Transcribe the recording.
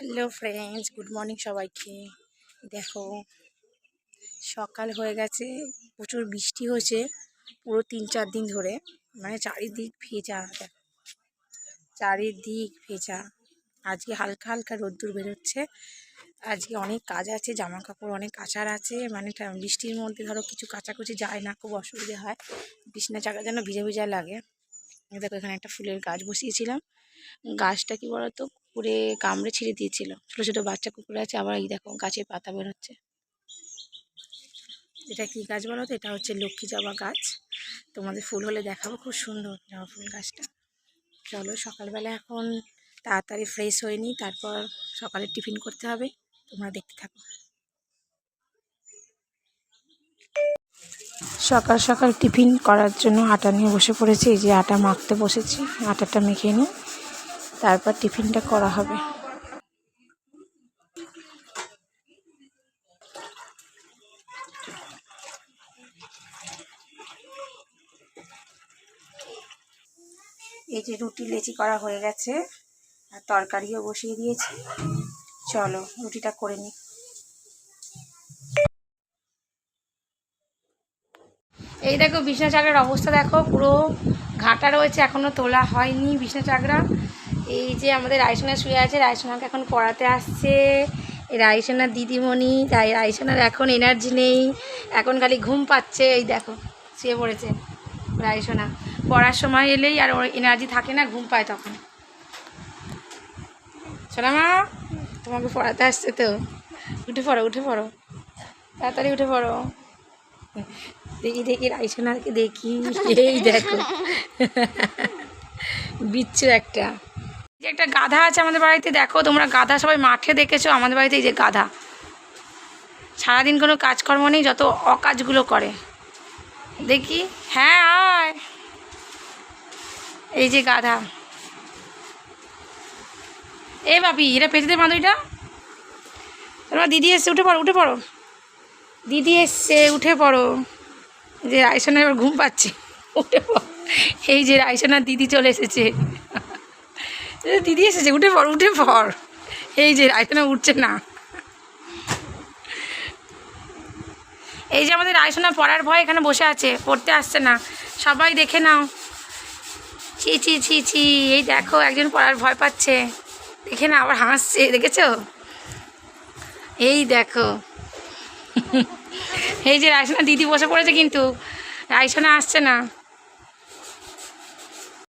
Hello friends, good morning সবাইকে। দেখো, সকাল হয়ে গেছে, প্রচুর বৃষ্টি হয়েছে পুরো 3-4 দিন ধরে। মানে চারিদিক ভেজা, দেখো চারিদিক ভেজা। আজকে হালকা হালকা রোদ্দুর বেরোচ্ছে। আজকে অনেক কাজ আছে, জামা কাপড় অনেক কাচার আছে। মানে বৃষ্টির মধ্যে ধরো কিছু কাচাকুচি যায় না, খুব অসুবিধে হয়। বিছনা চাকা যেন ভিজা ভিজা লাগে। দেখো এখানে একটা ফুলের গাছ বসিয়েছিলাম। গাছটা কি বলতো, কুকুরে কামড়ে ছিঁড়ে দিয়েছিল। ছোটো ছোটো বাচ্চা কুকুর আছে, আবার এই দেখো গাছের পাতা বেরোচ্ছে। এটা কি গাছ বলো তো? এটা হচ্ছে লক্ষ্মী জবা গাছ। তোমাদের ফুল হলে দেখাবো, খুব সুন্দর জবা ফুল গাছটা। চলো সকালবেলা এখন তাড়াতাড়ি ফ্রেশ হয়ে নিই, তারপর সকালে টিফিন করতে হবে। তোমরা দেখতে থাকো। সকাল সকাল টিফিন করার জন্য আটা নিয়ে বসে পড়েছি। এই যে আটা মাখতে বসেছি, আটাটা মেখে নিই, তারপর টিফিনটা করা হবে। এই যে রুটি লেচি করা হয়ে গেছে, আর তরকারিও বসিয়ে দিয়েছি। চলো রুটিটা করে নিই। এই দেখো বিছনা চাদরের অবস্থা দেখো, পুরো ঘাটা রয়েছে, এখনো তোলা হয়নি বিছনা চাদরা। এই যে আমাদের রাইসোনা শুয়ে আছে, রাইসোনাকে এখন পড়াতে আসছে। এই রাইসোনার দিদিমণি, তাই রাইসোনার এখন এনার্জি নেই, এখন খালি ঘুম পাচ্ছে। এই দেখো শুয়ে পড়েছে রাইসোনা। পড়ার সময় এলেই আর ওর এনার্জি থাকে না, ঘুম পায় তখন। সোনা মা, তোমাকে পড়াতে আসছে তো, উঠে পড়ো উঠে পড়ো, তাড়াতাড়ি উঠে পড়ো। দেখি দেখি রাইসোনাকে দেখি, এই দেখো বিচ্ছু একটা। যে একটা গাধা আছে আমাদের বাড়িতে, দেখো তোমরা গাধা সবাই মাঠে দেখেছো, আমাদের বাড়িতে এই যে গাধা সারাদিন কোনো কাজকর্ম নেই, যত অকাজগুলো করে। দেখি, হ্যাঁ আয়। এই যে গাধা। এ বাপি, এটা পেঁচেদের বাঁধুইটা। তোমার দিদি এসছে, উঠে পড়ো উঠে পড়ো, দিদি এসছে উঠে পড়ো। যে রাইসোনা এবার ঘুম পাচ্ছে, উঠে পড়ো। এই যে রাইসোনার দিদি চলে এসেছে, দিদি এসেছে, উঠে পড় উঠে পড়। এই যে রাইসোনা উঠছে না। এই যে আমাদের রাইসোনা পড়ার ভয় এখানে বসে আছে, পড়তে আসছে না। সবাই দেখে নাও। ছি ছি ছি ছি, এই দেখো একজন পড়ার ভয় পাচ্ছে, দেখে না আবার হাসছে, দেখেছো? এই দেখো এই যে রাইসোনা দিদি বসে পড়েছে, কিন্তু রাইসোনা আসছে না।